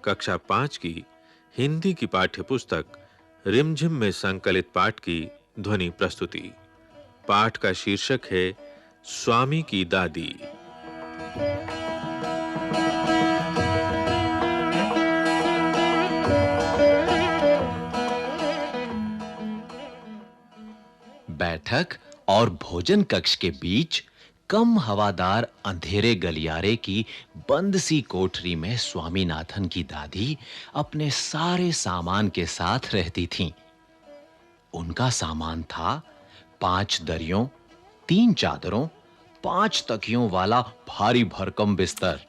कक्षा 5 की हिंदी की पाठ्य पुस्तक रिमझिम में संकलित पाठ की ध्वनि प्रस्तुति। पाठ का शीर्षक है स्वामी की दादी। बैठक और भोजन कक्ष के बीच कम हवादार अंधेरे गलियारे की बंद सी कोठरी में स्वामीनाथन की दादी अपने सारे सामान के साथ रहती थीं। उनका सामान था 5 दरियों, 3 चादरों, 5 तकियों वाला भारी भरकम बिस्तर,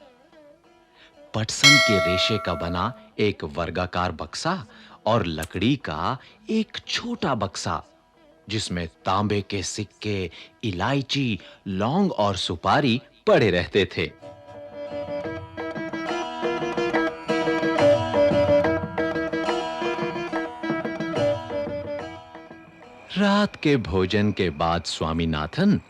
पटसन के रेशे का बना एक वर्गाकार बक्सा और लकड़ी का एक छोटा बक्सा जिसमें तांबे के सिक्के, इलायची, लौंग और सुपारी पड़े रहते थे। रात के भोजन के बाद स्वामीनाथन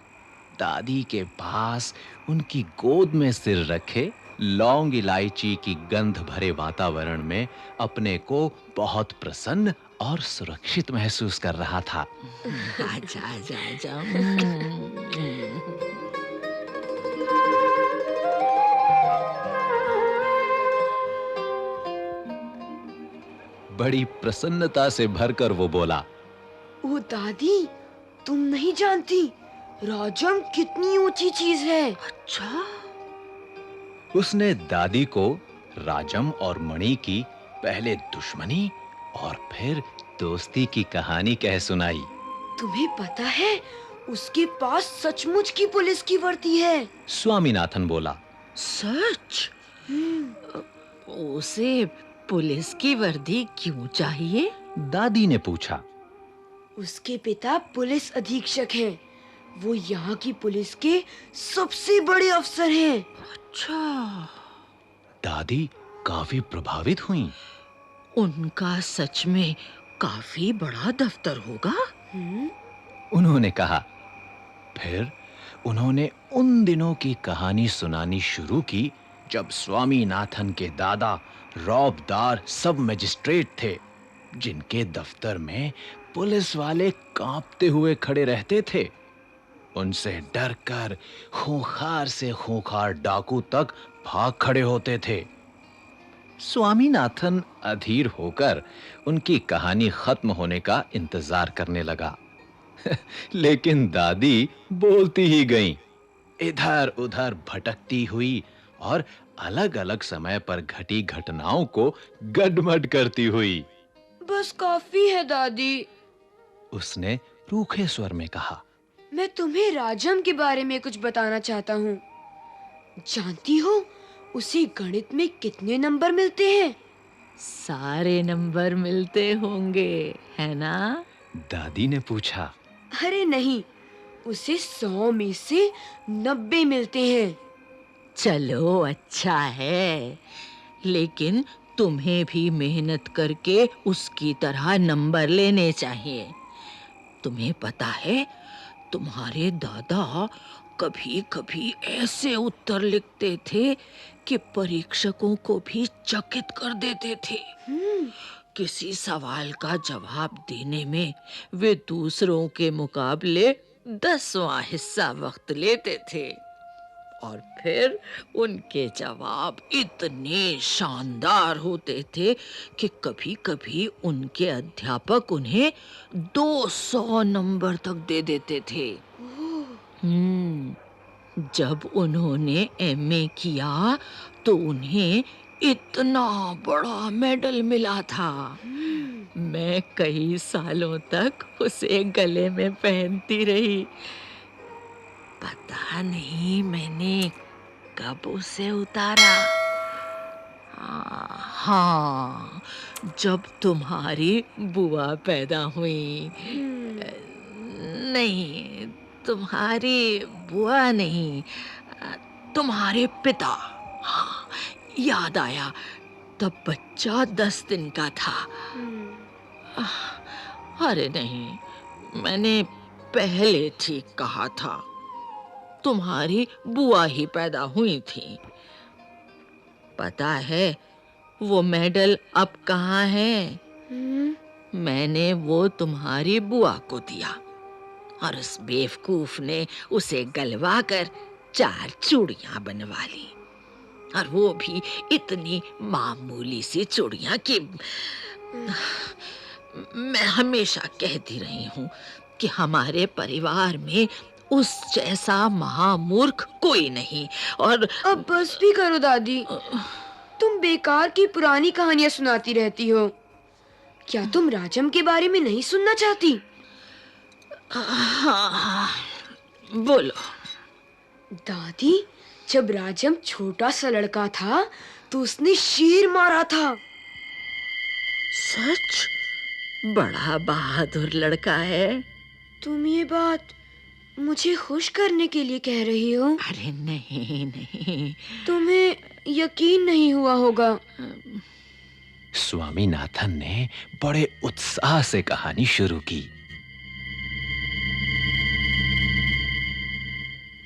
दादी के पास उनकी गोद में सिर रखे लौंग इलायची की गंध भरे वातावरण में अपने को बहुत प्रसन्न और सुरक्षित महसूस कर रहा था। आजा आजा आजा। बड़ी प्रसन्नता से भरकर वो बोला, ओ दादी, तुम नहीं जानती राजम कितनी ऊंची चीज है। अच्छा, उसने दादी को राजम और मणि की पहले दुश्मनी और फिर दोस्ती की कहानी कह सुनाई। तुम्हें पता है उसके पास सचमुच की पुलिस की वर्दी है। स्वामीनाथन बोला, सच? उसे पुलिस की वर्दी क्यों चाहिए? दादी ने पूछा। उसके पिता पुलिस अधीक्षक हैं। वो यहाँ की पुलिस के सबसे बड़े अफसर हैं। अच्छा, दादी काफी प्रभावित हुई। उनका सच में काफी बड़ा दफ्तर होगा। उन्होंने कहा। फिर उन्होंने उन दिनों की कहानी सुनानी शुरू की जब स्वामीनाथन के दादा रौबदार सब मजिस्ट्रेट थे, जिनके दफ्तर में पुलिस वाले कांपते हुए खड़े रहते थे। उनसे डरकर खूंखार से खूंखार डाकू तक भाग खड़े होते थे। स्वामीनाथन अधीर होकर उनकी कहानी खत्म होने का इंतजार करने लगा। लेकिन दादी बोलती ही गईं, इधर-उधर भटकती हुई और अलग-अलग समय पर घटी घटनाओं को गडमड करती हुई। बस काफी है दादी, उसने रूखे स्वर में कहा। मैं तुम्हें राजम के बारे में कुछ बताना चाहता हूँ। जानती हो उसे गणित में कितने नंबर मिलते हैं? सारे नंबर मिलते होंगे, है ना? दादी ने पूछा। अरे नहीं, उसे 100 में से 90 मिलते हैं। चलो अच्छा है, लेकिन तुम्हें भी मेहनत करके उसकी तरह नंबर लेने चाहिए। तुम्हें पता है, तुम्हारे दादा कभी-कभी ऐसे उत्तर लिखते थे कि परीक्षकों को भी चकित कर देते थे। किसी सवाल का जवाब देने में वे दूसरों के मुकाबले 10वां हिस्सा वक्त लेते थे और फिर उनके जवाब इतने शानदार होते थे कि कभी-कभी उनके अध्यापक उन्हें 200 नंबर तक दे देते थे। जब उन्होंने एमए किया तो उन्हें इतना बड़ा मेडल मिला था। मैं कई सालों तक उसे गले में पहनती रही। पता नहीं मैंने कब उसे उतारा। हाँ, जब तुम्हारी बुआ पैदा हुई। नहीं, तुम्हारी बुआ नहीं, तुम्हारे पिता। हाँ, याद आया, तब बच्चा 10 दिन का था। अरे नहीं, मैंने पहले ठीक कहा था। तुम्हारी बुआ ही पैदा हुई थी। पता है, वो मेडल अब कहाँ है? हम्म, मैंने वो तुम्हारी बुआ को दिया और उस बेवकूफ ने उसे गलवा कर 4 चूड़ियां बनवा ली, और वो भी इतनी मामूली सी चूड़ियां कि मैं हमेशा कहती रही हूँ कि हमारे परिवार में उस जैसा महामूर्ख कोई नहीं। और अब बस भी करो दादी। तुम बेकार की पुरानी कहानियां सुनाती रहती हो। क्या तुम राजम के बारे में नहीं सुनना चाहती? हाँ, बोलो। दादी, जब राजम छोटा सा लड़का था तो उसने शेर मारा था। सच? बड़ा बहादुर लड़का है। तुम ये बात मुझे खुश करने के लिए कह रही हो? अरे नहीं नहीं। तुम्हें यकीन नहीं हुआ होगा। स्वामीनाथन ने बड़े उत्साह से कहानी शुरू की।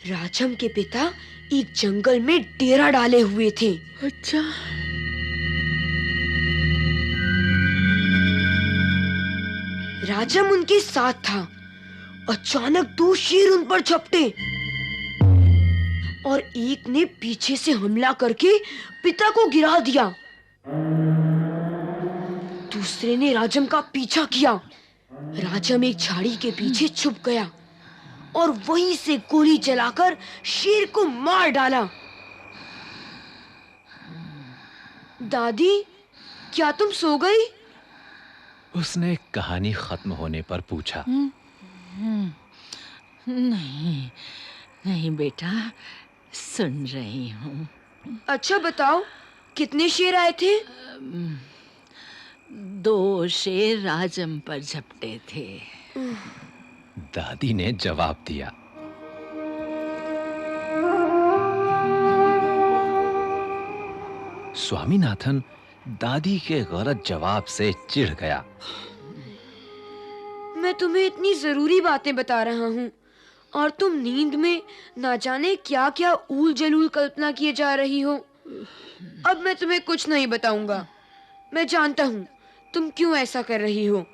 राजम के पिता एक जंगल में डेरा डाले हुए थे। अच्छा। राजम उनके साथ था। अचानक 2 शेर उन पर झपटे और एक ने पीछे से हमला करके पिता को गिरा दिया। दूसरे ने राजम का पीछा किया। राजम एक झाड़ी के पीछे छुप गया और वहीं से गोली चलाकर शेर को मार डाला। दादी, क्या तुम सो गई? उसने कहानी खत्म होने पर पूछा। नहीं नहीं बेटा, सुन रही हूँ। अच्छा बताओ, कितने शेर आए थे? 2 शेर राजम पर झपटे थे। दादी ने जवाब दिया। स्वामीनाथन दादी के गलत जवाब से चिढ़ गया। मैं तुम्हें इतनी जरूरी बातें बता रहा हूँ और तुम नींद में ना जाने क्या-क्या ऊल जलूल कल्पना किए जा रही हो। अब मैं तुम्हें कुछ नहीं बताऊंगा। मैं जानता हूँ तुम क्यों ऐसा कर रही हो।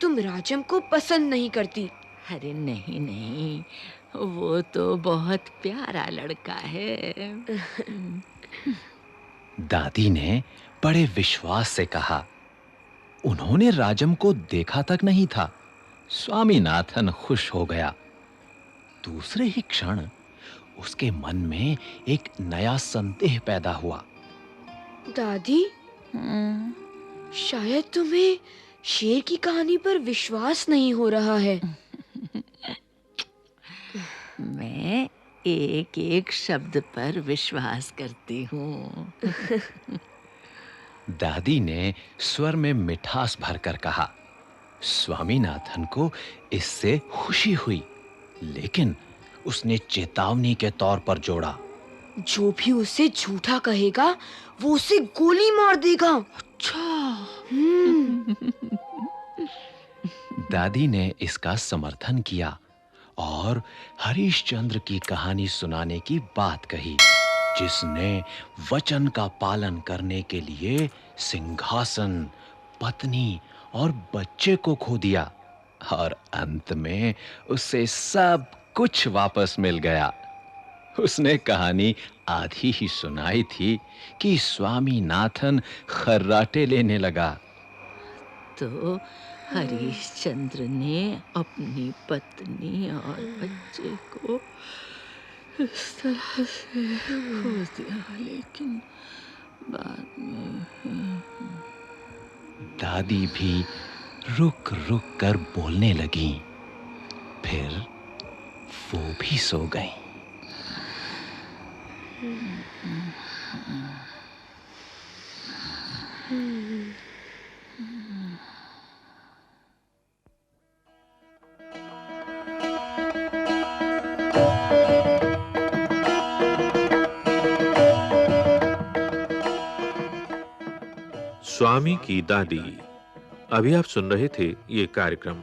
तुम राजम को पसंद नहीं करती। अरे नहीं नहीं, वो तो बहुत प्यारा लड़का है। दादी ने बड़े विश्वास से कहा। उन्होंने राजम को देखा तक नहीं था। स्वामीनाथन खुश हो गया। दूसरे ही क्षण उसके मन में एक नया संदेह पैदा हुआ। दादी, शायद तुम्हें शेर की कहानी पर विश्वास नहीं हो रहा है। मैं एक-एक शब्द पर विश्वास करती हूँ। दादी ने स्वर में मिठास भरकर कहा। स्वामीनाथन को इससे खुशी हुई, लेकिन उसने चेतावनी के तौर पर जोड़ा। जो भी उसे झूठा कहेगा वो उसे गोली मार देगा। अच्छा। दादी ने इसका समर्थन किया और हरिश्चंद्र की कहानी सुनाने की बात कही, जिसने वचन का पालन करने के लिए सिंहासन, पत्नी और बच्चे को खो दिया और अंत में उसे सब कुछ वापस मिल गया। उसने कहानी आधी ही सुनाई थी कि स्वामीनाथन खर्राटे लेने लगा। तो हरिश्चंद्र ने अपनी पत्नी और बच्चे को इस तरह से खो दिया, लेकिन बाद में दादी भी रुक-रुक कर बोलने लगी। फिर वो भी सो गई। स्वामी की दादी। अभी आप सुन रहे थे ये कार्यक्रम